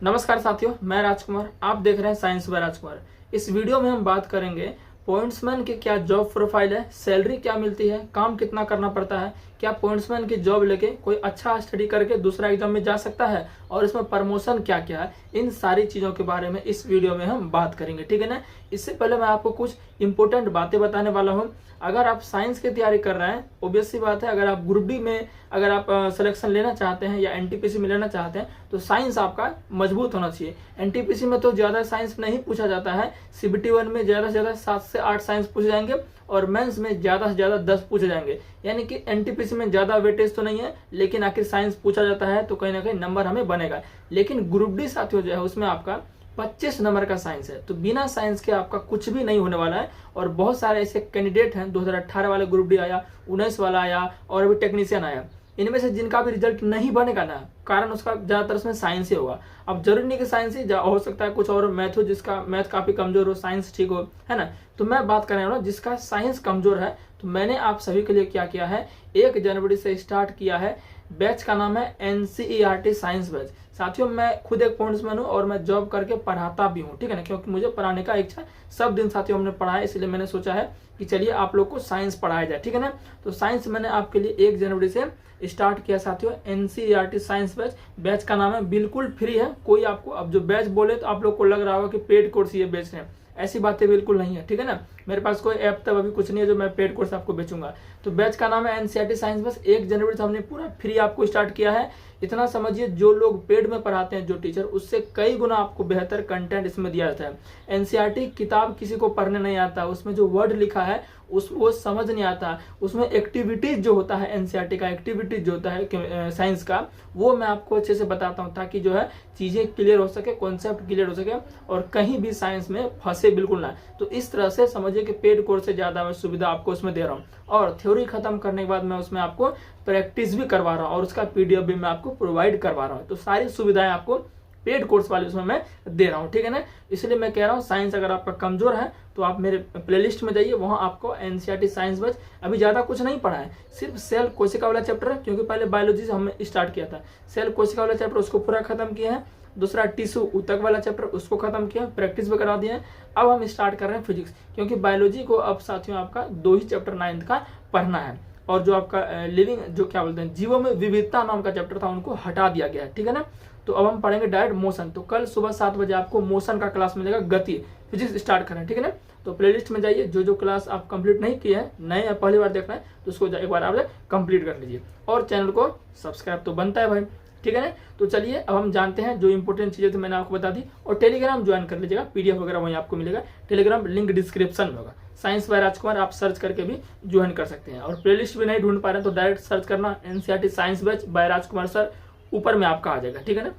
नमस्कार साथियों, मैं राजकुमार। आप देख रहे हैं साइंस बाय राजकुमार। इस वीडियो में हम बात करेंगे पॉइंट्समैन की क्या जॉब प्रोफाइल है, सैलरी क्या मिलती है, काम कितना करना पड़ता है, क्या पॉइंट्समैन की जॉब लेके कोई अच्छा स्टडी करके दूसरा एग्जाम में जा सकता है और इसमें प्रमोशन क्या क्या है। इन सारी चीज़ों के बारे में इस वीडियो में हम बात करेंगे, ठीक है ना। इससे पहले मैं आपको कुछ इंपॉर्टेंट बातें बताने वाला हूँ। अगर आप साइंस की तैयारी कर रहे हैं, ऑब्वियस सी बात है, अगर आप ग्रुप डी में अगर आप सिलेक्शन लेना चाहते हैं या एनटीपीसी में लेना चाहते हैं तो साइंस आपका मजबूत होना चाहिए। एनटीपीसी में तो ज़्यादा साइंस नहीं पूछा जाता है। सीबीटी 1 में ज़्यादा से ज़्यादा 7 से 8 साइंस पूछे जाएंगे और मेंस में ज़्यादा से ज़्यादा 10 पूछे जाएंगे। यानी कि एनटीपीसी में ज़्यादा वेटेज तो नहीं है, लेकिन आखिर साइंस पूछा जाता है तो कहीं ना कहीं नंबर हमें बनेगा। लेकिन ग्रुप डी साथियों जो है उसमें आपका 25 नंबर का साइंस है, तो बिना साइंस के आपका कुछ भी नहीं होने वाला है। और बहुत सारे ऐसे कैंडिडेट हैं, 2018 वाले ग्रुप डी आया, 19 वाला आया और अभी टेक्नीशियन आया। इनमें से जिनका भी रिजल्ट नहीं बनेगा ना, कारण उसका ज्यादातर उसमें साइंस ही होगा। अब जरूरी नहीं कि साइंस ही हो सकता है, कुछ और मैथ हो जिसका मैथ काफी कमजोर हो, साइंस ठीक हो, है ना। तो मैं बात कर रहा हूँ जिसका साइंस कमजोर है। तो मैंने आप सभी के लिए क्या किया है, 1 जनवरी से स्टार्ट किया है। बैच का नाम है एनसीईआरटी साइंस बैच। साथियों मैं खुद एक पॉइंट्समैन हूँ और मैं जॉब करके पढ़ाता भी हूँ, ठीक है ना, क्योंकि मुझे पढ़ाने का इच्छा सब दिन साथियों हमने पढ़ा है, इसलिए मैंने सोचा है कि चलिए आप लोग को साइंस पढ़ाया जाए, ठीक है ना। तो साइंस मैंने आपके लिए 1 जनवरी से स्टार्ट किया साथियों, एनसीईआरटी साइंस बैच। बैच का नाम है, बिल्कुल फ्री है। कोई आपको अब जो बैच बोले तो आप लोग को लग रहा होगा कि पेड कोर्स ये बेच रहे हैं, ऐसी बातें बिल्कुल नहीं है, ठीक है ना। मेरे पास कोई ऐप तब अभी कुछ नहीं है जो मैं पेड कोर्स आपको बेचूंगा। तो बैच का नाम है एनसीईआरटी साइंस बैच। 1 जनवरी से हमने पूरा फ्री आपको स्टार्ट किया है। इतना समझिए, जो लोग पेड में पढ़ाते हैं जो टीचर, उससे कई गुना आपको बेहतर कंटेंट इसमें दिया जाता है। एनसीईआरटी किताब किसी को पढ़ने नहीं आता, उसमें जो वर्ड लिखा है वो समझ नहीं आता। उसमें एक्टिविटीज जो होता है, एनसीईआरटी का एक्टिविटीज जो होता है साइंस का, वो मैं आपको अच्छे से बताता हूँ ताकि जो है चीजें क्लियर हो सके, कॉन्सेप्ट क्लियर हो सके और कहीं भी साइंस में फंसे बिल्कुल ना। तो इस तरह से समझिए कि पेड कोर्स से ज्यादा मैं सुविधा आपको उसमें दे रहा हूँ। और थ्योरी खत्म करने के बाद मैं उसमें आपको प्रैक्टिस भी करवा रहा हूँ और उसका पीडीएफ भी मैं आपको प्रोवाइड करवा रहा हूँ। तो सारी सुविधाएं आपको पेड कोर्स वाले उसमें मैं दे रहा हूँ, ठीक है ना। इसलिए मैं कह रहा हूँ साइंस अगर आपका कमजोर है तो आप मेरे प्लेलिस्ट में जाइए, वहाँ आपको एनसीईआरटी साइंस बैच अभी ज्यादा कुछ नहीं पढ़ा है, सिर्फ सेल कोशिका वाला चैप्टर है, क्योंकि पहले बायोलॉजी से हमने स्टार्ट किया था। सेल कोशिका वाला चैप्टर उसको पूरा खत्म किया है। दूसरा टिश्यू ऊतक वाला चैप्टर उसको खत्म किया, प्रैक्टिस भी करा दिया है। अब हम स्टार्ट कर रहे हैं फिजिक्स, क्योंकि बायोलॉजी को अब साथियों आपका 2 ही चैप्टर 9th का पढ़ना है। और जो आपका लिविंग जो क्या बोलते हैं, जीवों में विविधता नाम का चैप्टर था, उनको हटा दिया गया है, ठीक है ना। तो अब हम पढ़ेंगे डायरेक्ट मोशन। तो कल सुबह 7 बजे आपको मोशन का क्लास मिलेगा, गति फिजिक्स स्टार्ट करें, ठीक है ना। तो प्लेलिस्ट में जाइए, जो क्लास आप कंप्लीट नहीं किए हैं, नए या पहली बार देख रहे हैं, तो उसको एक बार आप कंप्लीट कर लीजिए और चैनल को सब्सक्राइब तो बनता है भाई, ठीक है ना। तो चलिए अब हम जानते हैं जो इंपॉर्टेंट चीजें थी मैंने आपको बता दी। और टेलीग्राम ज्वाइन कर लीजिएगा, पीडीएफ वगैरह वहीं आपको मिलेगा। टेलीग्राम लिंक डिस्क्रिप्शन में होगा, साइंस बाय राजकुमार आप सर्च करके भी ज्वाइन कर सकते हैं। और प्लेलिस्ट भी नहीं ढूंढ पा रहे हैं तो डायरेक्ट सर्च करना एनसीईआरटी साइंस बैच बाय राजकुमार सर, ऊपर में आपका आ जाएगा, ठीक है ना।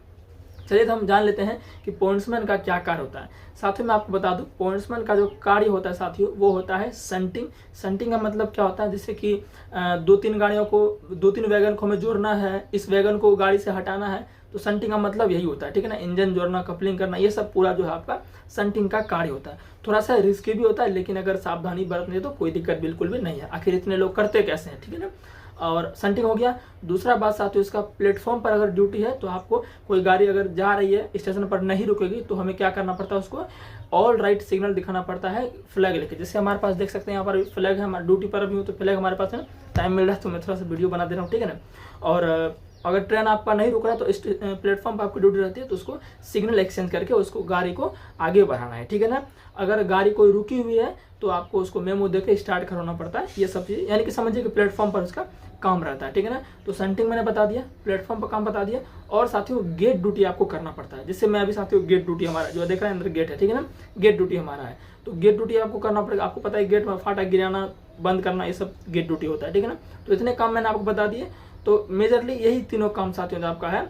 चलिए तो हम जान लेते हैं कि पॉइंट्समैन का क्या कार्य होता है। साथियों मैं आपको बता दूं, पॉइंट्समैन का जो कार्य होता है साथियों, वो होता है संटिंग। संटिंग का मतलब क्या होता है, जैसे कि 2-3 गाड़ियों को, 2-3 वैगन को हमें जोड़ना है, इस वैगन को गाड़ी से हटाना है, तो संटिंग का मतलब यही होता है, ठीक है ना। इंजन जोड़ना, कपलिंग करना, ये सब पूरा जो है आपका संटिंग का कार्य होता है। थोड़ा सा रिस्की भी होता है, लेकिन अगर सावधानी बरतने तो कोई दिक्कत बिल्कुल भी नहीं है। आखिर इतने लोग करते कैसे हैं, ठीक है ना। और संटिंग हो गया। दूसरा बात साथियों, इसका प्लेटफॉर्म पर अगर ड्यूटी है तो आपको कोई गाड़ी अगर जा रही है स्टेशन पर नहीं रुकेगी तो हमें क्या करना पड़ता है, उसको ऑल राइट सिग्नल दिखाना पड़ता है फ्लैग लेके। जैसे हमारे पास देख सकते हैं यहाँ पर फ्लैग है, हमारे ड्यूटी पर भी हूँ तो फ्लैग हमारे पास है। टाइम मिल रहा है तो मैं थोड़ा सा वीडियो बना दे रहा हूँ, ठीक है ना। और अगर ट्रेन आपका नहीं रुक रहा है तो इस प्लेटफॉर्म पर आपकी ड्यूटी रहती है, तो उसको सिग्नल एक्सचेंज करके उसको गाड़ी को आगे बढ़ाना है, ठीक है ना। अगर गाड़ी कोई रुकी हुई है तो आपको उसको मेमो देके स्टार्ट करवाना पड़ता है, ये सब चीज़, यानी कि समझिए कि प्लेटफॉर्म पर उसका काम रहता है, ठीक है ना। तो संटिंग मैंने बता दिया, प्लेटफॉर्म पर काम बता दिया। और साथियों गेट ड्यूटी आपको करना पड़ता है, जिससे मैं अभी साथियों गेट ड्यूटी हमारा जो देख रहे हैं अंदर गेट है, ठीक है ना, गेट ड्यूटी हमारा है। तो गेट ड्यूटी आपको करना पड़ेगा। आपको पता है गेट में फाटक गिराना, बंद करना, ये सब गेट ड्यूटी होता है, ठीक है ना। तो इतने काम मैंने आपको बता दिए। तो मेजरली यही तीनों काम साथियों जो आपका है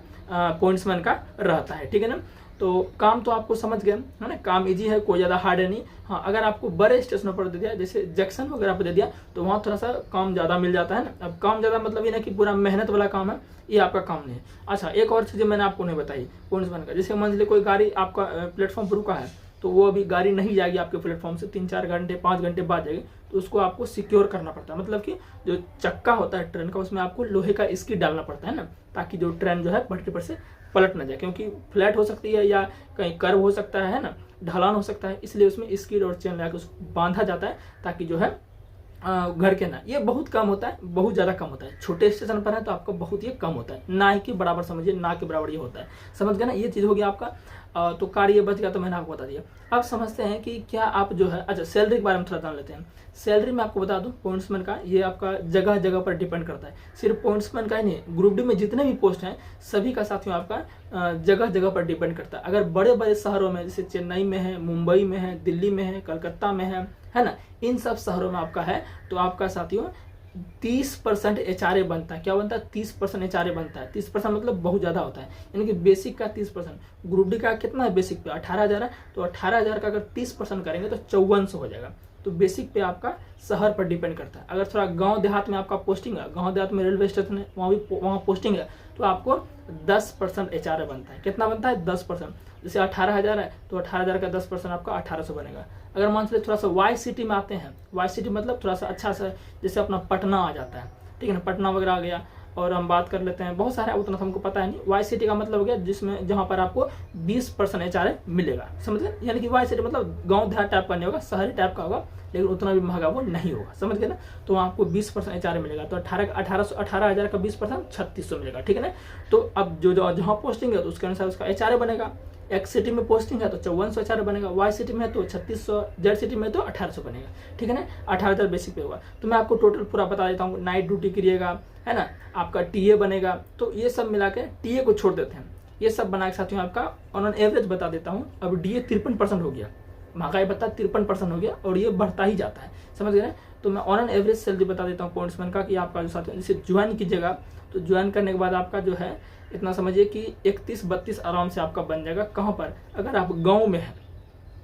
पॉइंट्समैन का रहता है, ठीक है ना। तो काम तो आपको समझ गए है ना, काम इजी है, कोई ज़्यादा हार्ड है नहीं। हाँ, अगर आपको बड़े स्टेशनों पर दे दिया, जैसे जंक्शन वगैरह पर दे दिया, तो वहाँ थोड़ा सा काम ज़्यादा मिल जाता है ना। अब काम ज़्यादा मतलब ये ना कि पूरा मेहनत वाला काम है, ये आपका काम नहीं है। अच्छा, एक और चीज़ मैंने आपको नहीं बताई पॉइंट्समैन का, जैसे मान लीजिए कोई गाड़ी आपका प्लेटफॉर्म पर रुका है, तो वो अभी गाड़ी नहीं जाएगी आपके प्लेटफॉर्म से, 3-4 घंटे 5 घंटे बाद जाएगी, तो उसको आपको सिक्योर करना पड़ता है। मतलब कि जो चक्का होता है ट्रेन का, उसमें आपको लोहे का स्किड डालना पड़ता है ना, ताकि जो ट्रेन जो है पटरी पर से पलट ना जाए, क्योंकि फ्लैट हो सकती है या कहीं कर्व हो सकता है ना, ढलान हो सकता है, इसलिए उसमें स्किड और चेन लगा के उसको बांधा जाता है ताकि जो है घर के ना, ये बहुत कम होता है, बहुत ज़्यादा कम होता है। छोटे स्टेशन पर है तो आपका बहुत ही कम होता है, ना के बराबर समझिए, ना के बराबर ये होता है। समझ गए ना, ये चीज़ हो गया आपका। तो कार्य बच गया, तो मैंने आपको बता दिया। अब समझते हैं कि क्या आप जो है, अच्छा सैलरी के बारे में थोड़ा जान लेते हैं। सैलरी में आपको बता दूं, पॉइंट्समैन का ये आपका जगह जगह पर डिपेंड करता है। सिर्फ पॉइंट्समैन का ही नहीं, ग्रुप डी में जितने भी पोस्ट हैं सभी का साथियों आपका जगह जगह पर डिपेंड करता है। अगर बड़े बड़े शहरों में, जैसे चेन्नई में है, मुंबई में है, दिल्ली में है, कलकत्ता में है ना, इन सब शहरों में आपका है, तो आपका साथियों 30% HRA बनता है। क्या बनता है? 30% HRA बनता है। 30% मतलब बहुत ज़्यादा होता है, यानी कि बेसिक का 30%। ग्रुप डी का कितना है बेसिक पे? 18,000 है, तो 18,000 का अगर 30% करेंगे तो 5400 हो जाएगा। तो बेसिक पे आपका शहर पर डिपेंड करता है। अगर थोड़ा गांव देहात में आपका पोस्टिंग है, गांव देहात में रेलवे स्टेशन है, वहाँ पोस्टिंग है, तो आपको 10% HRA बनता है। कितना बनता है? 10%। जैसे 18,000 है तो 18,000 का 10% आपका 1800 बनेगा। अगर मान चलिए थोड़ा सा वाई सिटी में आते हैं, वाई सिटी मतलब थोड़ा सा अच्छा सा, जैसे अपना पटना आ जाता है, ठीक है ना, पटना वगैरह आ गया, और हम बात कर लेते हैं, बहुत सारे उतना हमको पता है नहीं। वाई सिटी का मतलब हो गया जिसमें जहाँ पर आपको 20% HRA मिलेगा, समझ गए? यानी कि वाई सिटी मतलब गांव देहात टाइप का नहीं होगा, शहरी टाइप का होगा, लेकिन उतना भी महंगा वो नहीं होगा, समझ गए ना। तो आपको 20% HRA मिलेगा, तो 18,000 का 20% 3600 मिलेगा, ठीक है ना। तो अब जो जहाँ पोस्टिंग है तो उसके अनुसार उसका HRA बनेगा। एक्स सिटी में पोस्टिंग है तो 5400 HRA बनेगा, वाई सिटी में है तो 3600, जेड सिटी में तो 1800 बनेगा, ठीक है ना। 18,000 बेसिक पे होगा। तो मैं आपको टोटल पूरा बता देता हूँ। नाइट ड्यूटी करिएगा, है ना, आपका TA बनेगा, तो ये सब मिला के TA को छोड़ देते हैं, ये सब बना के साथियों आपका ऑन एवरेज बता देता हूँ। अब DA 53% हो गया, महंगाई बता 53% हो गया, और ये बढ़ता ही जाता है, समझ गए। तो मैं ऑन एवरेज सैलरी बता देता हूँ पॉइंट्समैन का, कि आपका जो साथियों जैसे ज्वाइन कीजिएगा, तो ज्वाइन करने के बाद आपका जो है इतना समझिए कि 31-32 आराम से आपका बन जाएगा। कहाँ पर? अगर आप गांव में है,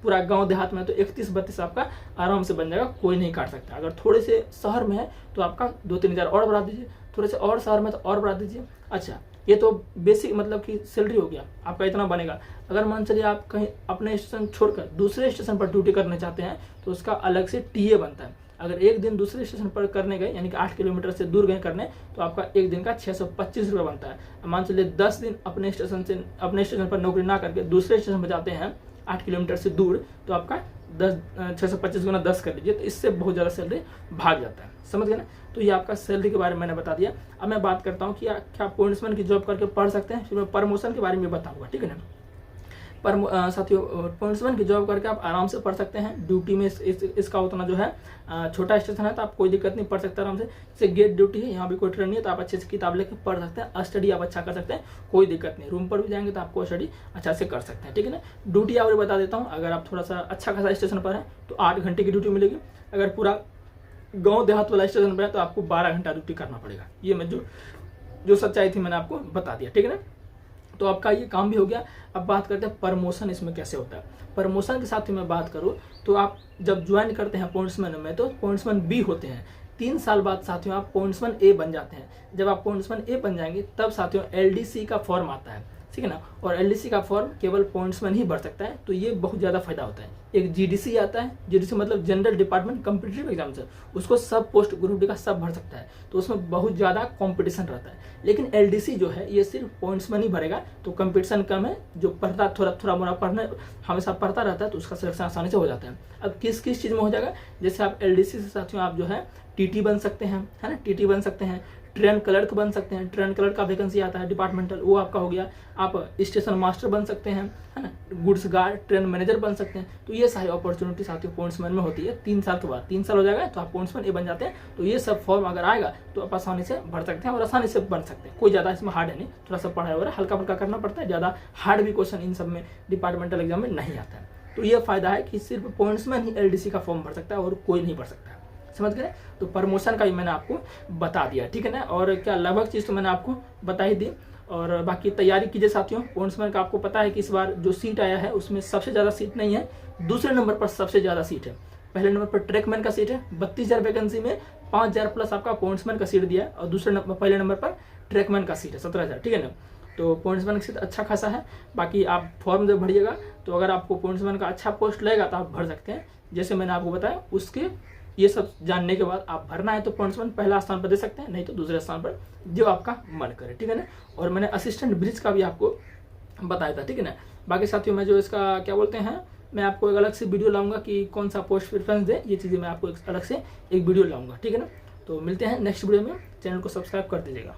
पूरा गांव देहात में, तो 31-32 आपका आराम से बन जाएगा, कोई नहीं काट सकता। अगर थोड़े से शहर में है तो आपका 2-3 हज़ार और बढ़ा दीजिए, थोड़े से और शहर में तो और बढ़ा दीजिए। अच्छा, ये तो बेसिक मतलब कि सैलरी हो गया, आपका इतना बनेगा। अगर मान चलिए आप कहीं अपने स्टेशन छोड़कर दूसरे स्टेशन पर ड्यूटी करना चाहते हैं तो उसका अलग से TA बनता है। अगर एक दिन दूसरे स्टेशन पर करने गए, यानी कि 8 किलोमीटर से दूर गए करने, तो आपका एक दिन का 625 रुपये बनता है। मान चलिए 10 दिन अपने स्टेशन पर नौकरी ना करके दूसरे स्टेशन पर जाते हैं 8 किलोमीटर से दूर, तो आपका 625 गुना 10 कर लीजिए, तो इससे बहुत ज़्यादा सैलरी भाग जाता है, समझ गए ना। तो ये आपका सैलरी के बारे में मैंने बता दिया। अब मैं बात करता हूँ कि क्या पॉइंट्समैन की जॉब करके पढ़ सकते हैं, फिर मैं प्रमोशन के बारे में बताऊँगा, ठीक है ना। पर साथियों पॉइंट्समैन की जॉब करके आप आराम से पढ़ सकते हैं। ड्यूटी में इसका उतना जो है छोटा स्टेशन है, तो आप कोई दिक्कत नहीं, पढ़ सकते हैं आराम से। जैसे गेट ड्यूटी है, यहाँ भी कोई ट्रेन नहीं है, तो आप अच्छे से किताब लेकर पढ़ सकते हैं, स्टडी आप अच्छा कर सकते हैं, कोई दिक्कत नहीं। रूम पर भी जाएंगे तो आपको स्टडी अच्छा से कर सकते हैं, ठीक है ना। ड्यूटी आवर बता देता हूँ। अगर आप थोड़ा सा अच्छा खासा स्टेशन पर है तो 8 घंटे की ड्यूटी मिलेगी। अगर पूरा गाँव देहात वाला स्टेशन पर है तो आपको 12 घंटा ड्यूटी करना पड़ेगा। ये मैं जो सच्चाई थी मैंने आपको बता दिया, ठीक है ना। तो आपका ये काम भी हो गया। अब बात करते हैं प्रमोशन इसमें कैसे होता है। प्रमोशन के साथ ही मैं बात करूँ तो आप जब ज्वाइन करते हैं पॉइंट्समैन में, तो पॉइंट्समैन B होते हैं। 3 साल बाद साथियों आप पॉइंट्समैन A बन जाते हैं। जब आप पॉइंट्समैन A बन जाएंगे तब साथियों LDC का फॉर्म आता है, ठीक है ना। और LDC का फॉर्म केवल पॉइंट्समैन ही भर सकता है, तो ये बहुत ज़्यादा फायदा होता है। एक GDC आता है, GDC मतलब जनरल डिपार्टमेंट कॉम्पिटिटिव एग्जाम से, उसको सब पोस्ट ग्रुप डी का सब भर सकता है, तो उसमें बहुत ज़्यादा कंपटीशन रहता है। लेकिन LDC जो है ये सिर्फ पॉइंट्समैन ही भरेगा, तो कंपटीशन कम है। जो पढ़ता थोड़ा मोड़ा पढ़ने हमेशा पढ़ता रहता है तो उसका सिलेक्शन आसानी से हो जाता है। अब किस किस चीज़ में हो जाएगा? जैसे आप LDC से साथियों आप जो है TT बन सकते हैं, है ना, TT बन सकते हैं, ट्रेन क्लर्क बन सकते हैं, ट्रेन क्लर्क का वैकेंसी आता है डिपार्टमेंटल, वो आपका हो गया। आप स्टेशन मास्टर बन सकते हैं, है ना, गुड्स गार्ड, ट्रेन मैनेजर बन सकते हैं। तो ये सारी अपॉर्चुनिटी साथियों पॉइंट्समैन में होती है। 3 साल के बाद, 3 साल हो जाएगा तो आप पॉइंट्समैन A बन जाते हैं। तो ये सब फॉर्म अगर आएगा तो आप आसानी से भर सकते हैं और आसानी से बन सकते हैं। कोई ज़्यादा इसमें हार्ड है नहीं, थोड़ा सा पढ़ाई वगैरह हल्का फुल्का करना पड़ता है, ज़्यादा हार्ड भी क्वेश्चन इन सब में डिपार्टमेंटल एग्जाम में नहीं आता है। तो ये फायदा है कि सिर्फ पॉइंट्समैन ही LDC का फॉर्म भर सकता है और कोई नहीं भर सकता, समझ गए। तो प्रमोशन का भी मैंने आपको बता दिया, ठीक है ना। और क्या लगभग चीज़ तो मैंने आपको बता ही दी। और बाकी तैयारी कीजिए साथियों। पॉइंट्समैन का आपको पता है कि इस बार जो सीट आया है उसमें सबसे ज़्यादा सीट नहीं है, दूसरे नंबर पर सबसे ज़्यादा सीट है। पहले नंबर पर ट्रैकमैन का सीट है, 32,000 वैकेंसी में 5,000 प्लस आपका पॉइंट्समैन का सीट दिया है। और पहले नंबर पर ट्रैकमैन का सीट है 17,000, ठीक है ना। तो पॉइंट्समैन का सीट अच्छा खासा है। बाकी आप फॉर्म जब भरिएगा तो अगर आपको पॉइंट्समैन का अच्छा पोस्ट लगेगा तो आप भर सकते हैं। जैसे मैंने आपको बताया, उसके ये सब जानने के बाद आप भरना है तो पॉइंट्समैन पहला स्थान पर दे सकते हैं, नहीं तो दूसरे स्थान पर, जो आपका मन करे, ठीक है ना। और मैंने असिस्टेंट ब्रिज का भी आपको बताया था, ठीक है ना। बाकी साथियों मैं जो इसका क्या बोलते हैं, मैं आपको एक अलग से वीडियो लाऊंगा कि कौन सा पोस्ट प्रेफरेंस दे, ये चीज़ें मैं आपको एक अलग से एक वीडियो लाऊंगा, ठीक है ना। तो मिलते हैं नेक्स्ट वीडियो में, चैनल को सब्सक्राइब कर दीजिएगा।